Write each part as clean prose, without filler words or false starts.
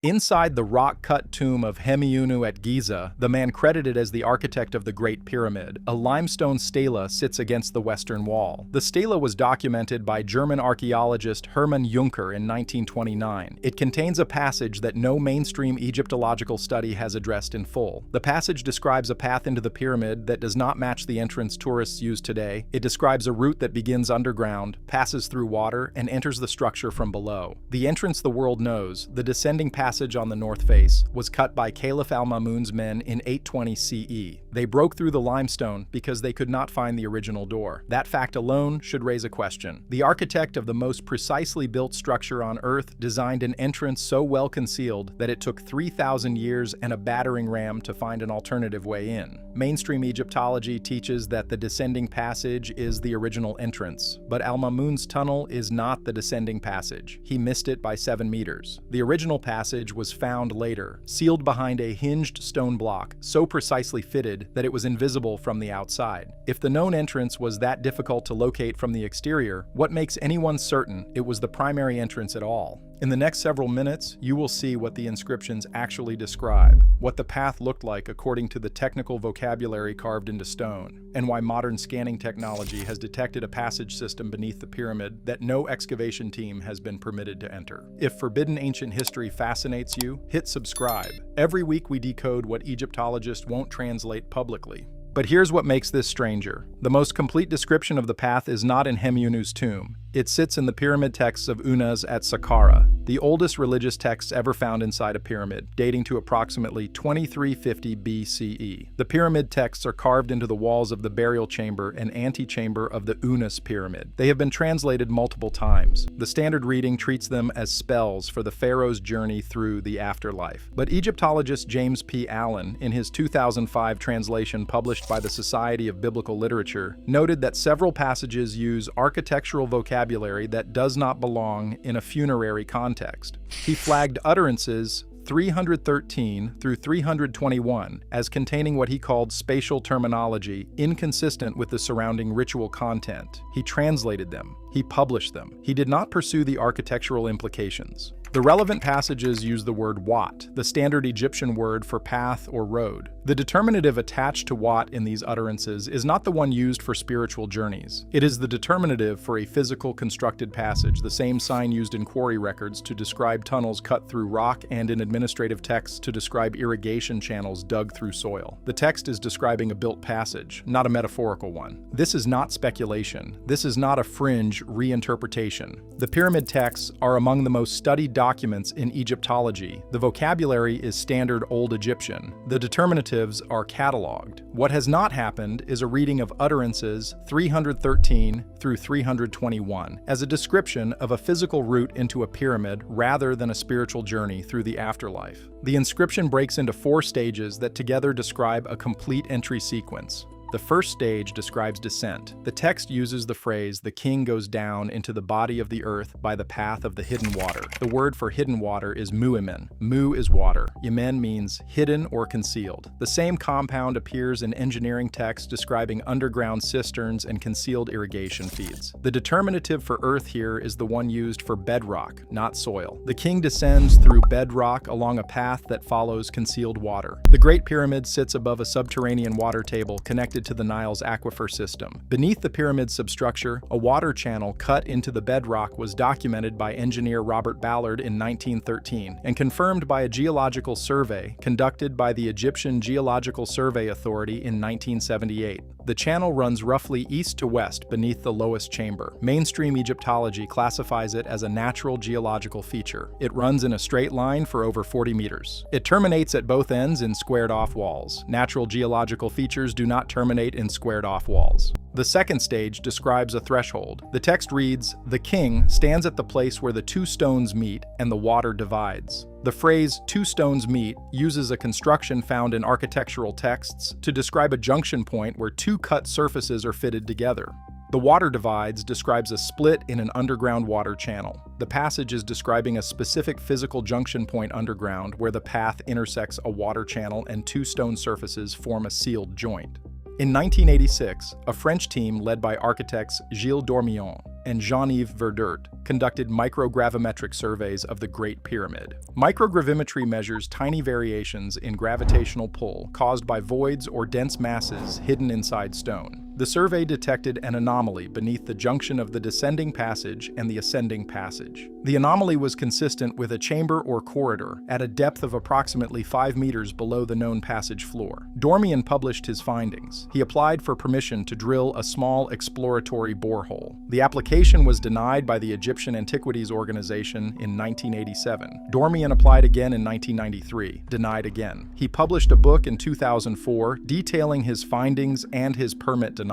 Inside the rock-cut tomb of Hemiunu at Giza, the man credited as the architect of the Great Pyramid, a limestone stela sits against the western wall. The stela was documented by German archaeologist Hermann Juncker in 1929. It contains a passage that no mainstream Egyptological study has addressed in full. The passage describes a path into the pyramid that does not match the entrance tourists use today. It describes a route that begins underground, passes through water, and enters the structure from below. The entrance the world knows, the descending passage on the north face, was cut by Caliph al-Mamun's men in 820 CE. They broke through the limestone because they could not find the original door. That fact alone should raise a question. The architect of the most precisely built structure on Earth designed an entrance so well concealed that it took 3,000 years and a battering ram to find an alternative way in. Mainstream Egyptology teaches that the descending passage is the original entrance, but al-Mamun's tunnel is not the descending passage. He missed it by 7 meters. The original passage was found later, sealed behind a hinged stone block, so precisely fitted that it was invisible from the outside. If the known entrance was that difficult to locate from the exterior, what makes anyone certain it was the primary entrance at all? In the next several minutes, you will see what the inscriptions actually describe, what the path looked like according to the technical vocabulary carved into stone, and why modern scanning technology has detected a passage system beneath the pyramid that no excavation team has been permitted to enter. If forbidden ancient history fascinates you, hit subscribe. Every week we decode what Egyptologists won't translate publicly. But here's what makes this stranger. The most complete description of the path is not in Hemiunu's tomb. It sits in the pyramid texts of Unas at Saqqara, the oldest religious texts ever found inside a pyramid, dating to approximately 2350 BCE. The pyramid texts are carved into the walls of the burial chamber and antechamber of the Unas pyramid. They have been translated multiple times. The standard reading treats them as spells for the pharaoh's journey through the afterlife. But Egyptologist James P. Allen, in his 2005 translation published by the Society of Biblical Literature, noted that several passages use architectural vocabulary that does not belong in a funerary context. He flagged utterances 313 through 321 as containing what he called spatial terminology inconsistent with the surrounding ritual content. He translated them. He published them. He did not pursue the architectural implications. The relevant passages use the word wat, the standard Egyptian word for path or road. The determinative attached to wat in these utterances is not the one used for spiritual journeys. It is the determinative for a physical constructed passage, the same sign used in quarry records to describe tunnels cut through rock and in administrative texts to describe irrigation channels dug through soil. The text is describing a built passage, not a metaphorical one. This is not speculation. This is not a fringe reinterpretation. The pyramid texts are among the most studied documents in Egyptology. The vocabulary is standard Old Egyptian. The determinatives are catalogued. What has not happened is a reading of utterances 313 through 321 as a description of a physical route into a pyramid rather than a spiritual journey through the afterlife. The inscription breaks into 4 stages that together describe a complete entry sequence. The first stage describes descent. The text uses the phrase, "The king goes down into the body of the earth by the path of the hidden water." The word for hidden water is mu'imen. Mu is water. Yemen means hidden or concealed. The same compound appears in engineering texts describing underground cisterns and concealed irrigation feeds. The determinative for earth here is the one used for bedrock, not soil. The king descends through bedrock along a path that follows concealed water. The Great Pyramid sits above a subterranean water table connected to the Nile's aquifer system. Beneath the pyramid's substructure, a water channel cut into the bedrock was documented by engineer Robert Ballard in 1913 and confirmed by a geological survey conducted by the Egyptian Geological Survey Authority in 1978. The channel runs roughly east to west beneath the lowest chamber. Mainstream Egyptology classifies it as a natural geological feature. It runs in a straight line for over 40 meters. It terminates at both ends in squared-off walls. Natural geological features do not terminate in squared-off walls. The second stage describes a threshold. The text reads, "The king stands at the place where the 2 stones meet and the water divides." The phrase "2 stones meet" uses a construction found in architectural texts to describe a junction point where 2 cut surfaces are fitted together. The water divides describes a split in an underground water channel. The passage is describing a specific physical junction point underground where the path intersects a water channel and 2 stone surfaces form a sealed joint. In 1986, a French team led by architects Gilles Dormion and Jean-Yves Verdert conducted microgravimetric surveys of the Great Pyramid. Microgravimetry measures tiny variations in gravitational pull caused by voids or dense masses hidden inside stone. The survey detected an anomaly beneath the junction of the descending passage and the ascending passage. The anomaly was consistent with a chamber or corridor at a depth of approximately 5 meters below the known passage floor. Dormian published his findings. He applied for permission to drill a small exploratory borehole. The application was denied by the Egyptian Antiquities Organization in 1987. Dormian applied again in 1993, denied again. He published a book in 2004 detailing his findings and his permit denials.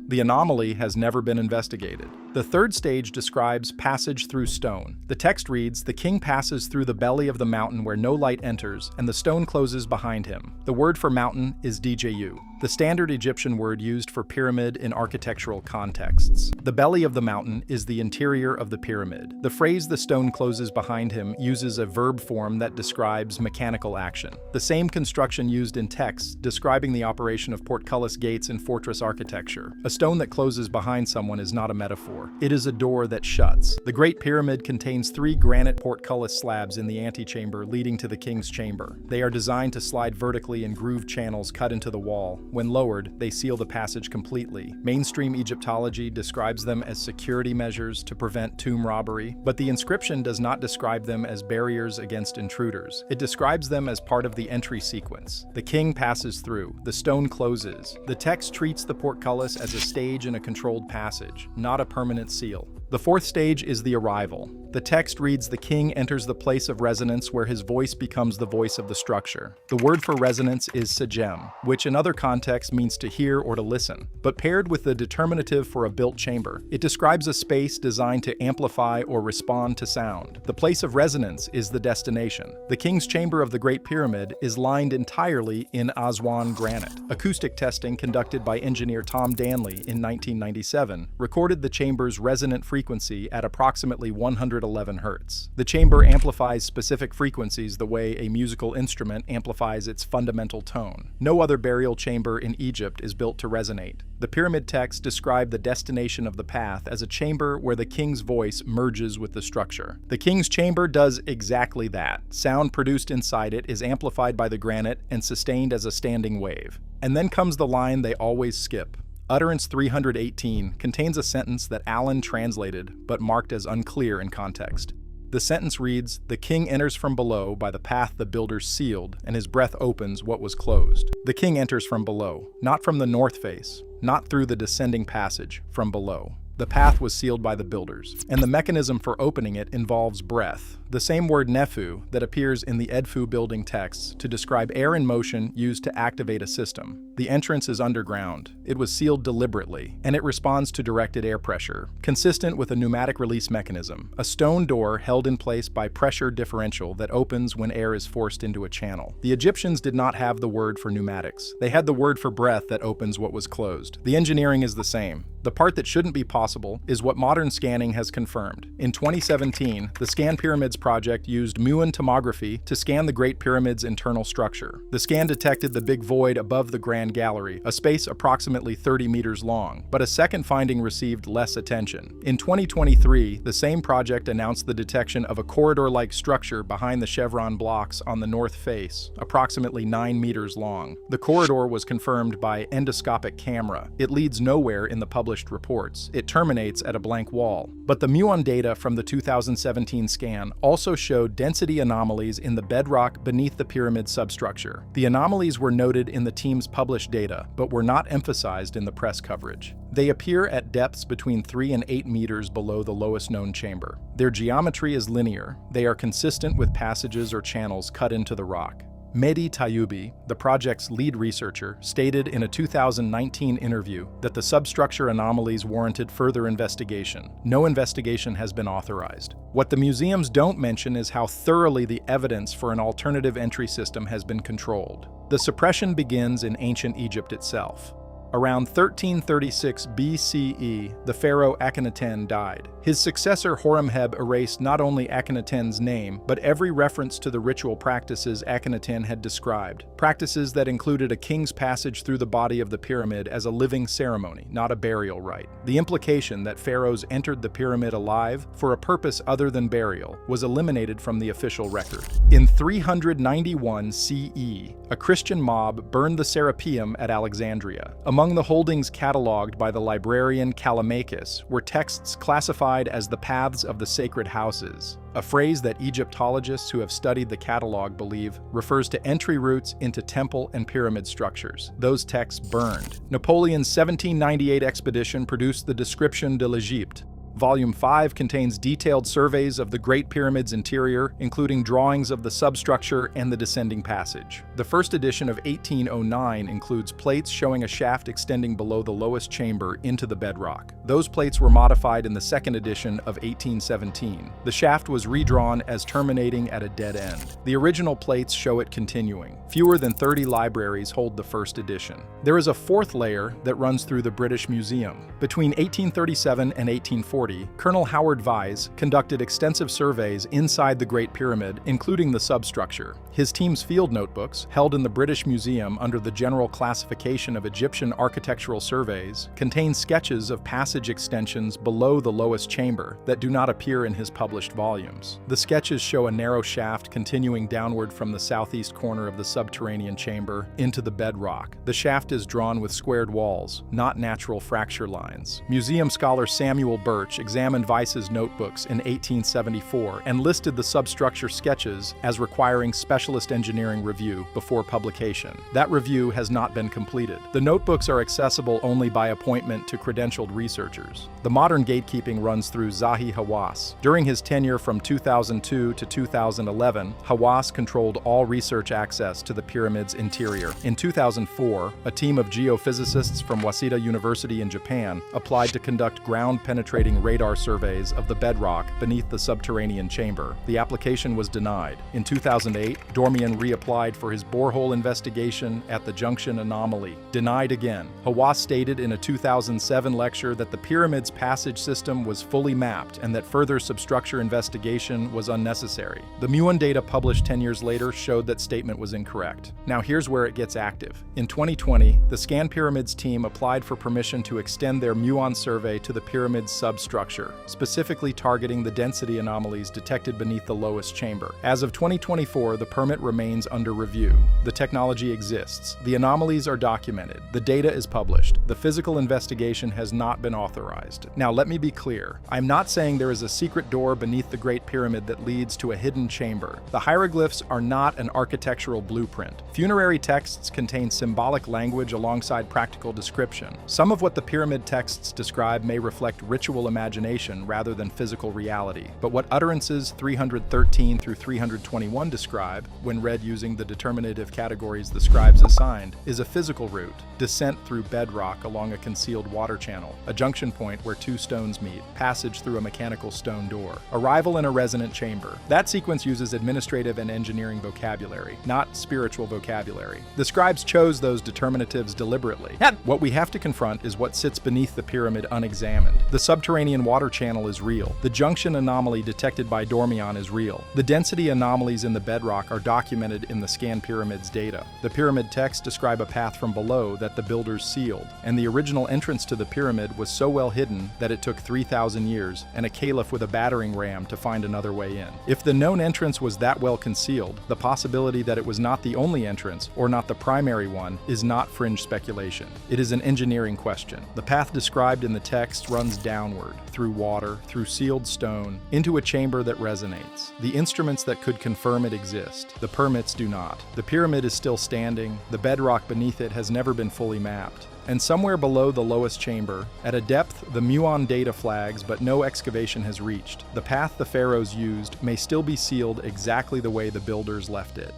The anomaly has never been investigated. The third stage describes passage through stone. The text reads, "The king passes through the belly of the mountain where no light enters, and the stone closes behind him." The word for mountain is dju, the standard Egyptian word used for pyramid in architectural contexts. The belly of the mountain is the interior of the pyramid. The phrase "the stone closes behind him" uses a verb form that describes mechanical action. The same construction used in texts describing the operation of portcullis gates in fortress architecture. A stone that closes behind someone is not a metaphor. It is a door that shuts. The Great Pyramid contains 3 granite portcullis slabs in the antechamber leading to the king's chamber. They are designed to slide vertically in grooved channels cut into the wall. When lowered, they seal the passage completely. Mainstream Egyptology describes them as security measures to prevent tomb robbery, but the inscription does not describe them as barriers against intruders. It describes them as part of the entry sequence. The king passes through. The stone closes. The text treats the portcullis as a stage in a controlled passage, not a permanent seal. The fourth stage is the arrival. The text reads, "The king enters the place of resonance where his voice becomes the voice of the structure." The word for resonance is segem, which in other contexts means to hear or to listen. But paired with the determinative for a built chamber, it describes a space designed to amplify or respond to sound. The place of resonance is the destination. The king's chamber of the Great Pyramid is lined entirely in Aswan granite. Acoustic testing conducted by engineer Tom Danley in 1997 recorded the chamber's resonant frequency at approximately 111 Hz. The chamber amplifies specific frequencies the way a musical instrument amplifies its fundamental tone. No other burial chamber in Egypt is built to resonate. The pyramid texts describe the destination of the path as a chamber where the king's voice merges with the structure. The king's chamber does exactly that. Sound produced inside it is amplified by the granite and sustained as a standing wave. And then comes the line they always skip. Utterance 318 contains a sentence that Allen translated but marked as unclear in context. The sentence reads, "The king enters from below by the path the builders sealed, and his breath opens what was closed." The king enters from below, not from the north face, not through the descending passage, from below. The path was sealed by the builders, and the mechanism for opening it involves breath, the same word nefu that appears in the Edfu building texts to describe air in motion used to activate a system. The entrance is underground. It was sealed deliberately, and it responds to directed air pressure, consistent with a pneumatic release mechanism, a stone door held in place by pressure differential that opens when air is forced into a channel. The Egyptians did not have the word for pneumatics. They had the word for breath that opens what was closed. The engineering is the same. The part that shouldn't be possible is what modern scanning has confirmed. In 2017, the Scan Pyramids project used muon tomography to scan the Great Pyramid's internal structure. The scan detected the big void above the Grand Gallery, a space approximately 30 meters long, but a second finding received less attention. In 2023, the same project announced the detection of a corridor-like structure behind the chevron blocks on the north face, approximately 9 meters long. The corridor was confirmed by endoscopic camera. It leads nowhere in the published reports. It terminates at a blank wall. But the muon data from the 2017 scan also showed density anomalies in the bedrock beneath the pyramid substructure. The anomalies were noted in the team's published data, but were not emphasized in the press coverage. They appear at depths between 3 and 8 meters below the lowest known chamber. Their geometry is linear. They are consistent with passages or channels cut into the rock. Mehdi Tayoubi, the project's lead researcher, stated in a 2019 interview that the substructure anomalies warranted further investigation. No investigation has been authorized. What the museums don't mention is how thoroughly the evidence for an alternative entry system has been controlled. The suppression begins in ancient Egypt itself. Around 1336 BCE, the pharaoh Akhenaten died. His successor Horemheb erased not only Akhenaten's name, but every reference to the ritual practices Akhenaten had described, practices that included a king's passage through the body of the pyramid as a living ceremony, not a burial rite. The implication that pharaohs entered the pyramid alive for a purpose other than burial was eliminated from the official record. In 391 CE, a Christian mob burned the Serapeum at Alexandria. Among the holdings catalogued by the librarian Callimachus were texts classified as the paths of the sacred houses, a phrase that Egyptologists who have studied the catalog believe refers to entry routes into temple and pyramid structures. Those texts burned. Napoleon's 1798 expedition produced the Description de l'Egypte. Volume 5 contains detailed surveys of the Great Pyramid's interior, including drawings of the substructure and the descending passage. The first edition of 1809 includes plates showing a shaft extending below the lowest chamber into the bedrock. Those plates were modified in the second edition of 1817. The shaft was redrawn as terminating at a dead end. The original plates show it continuing. Fewer than 30 libraries hold the first edition. There is a fourth layer that runs through the British Museum. Between 1837 and 1840, Colonel Howard Vyse conducted extensive surveys inside the Great Pyramid, including the substructure. His team's field notebooks, held in the British Museum under the General Classification of Egyptian Architectural Surveys, contain sketches of passage extensions below the lowest chamber that do not appear in his published volumes. The sketches show a narrow shaft continuing downward from the southeast corner of the subterranean chamber into the bedrock. The shaft is drawn with squared walls, not natural fracture lines. Museum scholar Samuel Birch examined Vyse's notebooks in 1874 and listed the substructure sketches as requiring specialist engineering review before publication. That review has not been completed. The notebooks are accessible only by appointment to credentialed researchers. The modern gatekeeping runs through Zahi Hawass. During his tenure from 2002 to 2011, Hawass controlled all research access to the pyramid's interior. In 2004, a team of geophysicists from Waseda University in Japan applied to conduct ground-penetrating radar surveys of the bedrock beneath the subterranean chamber. The application was denied. In 2008, Dormian reapplied for his borehole investigation at the junction anomaly. Denied again. Hawass stated in a 2007 lecture that the pyramid's passage system was fully mapped and that further substructure investigation was unnecessary. The Muon data published 10 years later showed that statement was incorrect. Now here's where it gets active. In 2020, the Scan Pyramids team applied for permission to extend their Muon survey to the pyramid's substructure, specifically targeting the density anomalies detected beneath the lowest chamber. As of 2024, the permit remains under review. The technology exists. The anomalies are documented. The data is published. The physical investigation has not been authorized. Now let me be clear. I'm not saying there is a secret door beneath the Great Pyramid that leads to a hidden chamber. The hieroglyphs are not an architectural blueprint. Funerary texts contain symbolic language alongside practical description. Some of what the pyramid texts describe may reflect ritual imagination rather than physical reality. But what utterances 313 through 321 describe, when read using the determinative categories the scribes assigned, is a physical route, descent through bedrock along a concealed water channel, a junction point where two stones meet, passage through a mechanical stone door, arrival in a resonant chamber. That sequence uses administrative and engineering vocabulary, not spiritual vocabulary. The scribes chose those determinatives deliberately. What we have to confront is what sits beneath the pyramid unexamined. The subterranean water channel is real. The junction anomaly detected by Dormian is real. The density anomalies in the bedrock are documented in the Scan Pyramids data. The pyramid texts describe a path from below that the builders sealed, and the original entrance to the pyramid was so well hidden that it took 3,000 years and a caliph with a battering ram to find another way in. If the known entrance was that well concealed, the possibility that it was not the only entrance, or not the primary one, is not fringe speculation. It is an engineering question. The path described in the text runs downward, through water, through sealed stone, into a chamber that resonates. The instruments that could confirm it exist. The permits do not. The pyramid is still standing. The bedrock beneath it has never been fully mapped. And somewhere below the lowest chamber, at a depth the Muon data flags but no excavation has reached, the path the pharaohs used may still be sealed exactly the way the builders left it.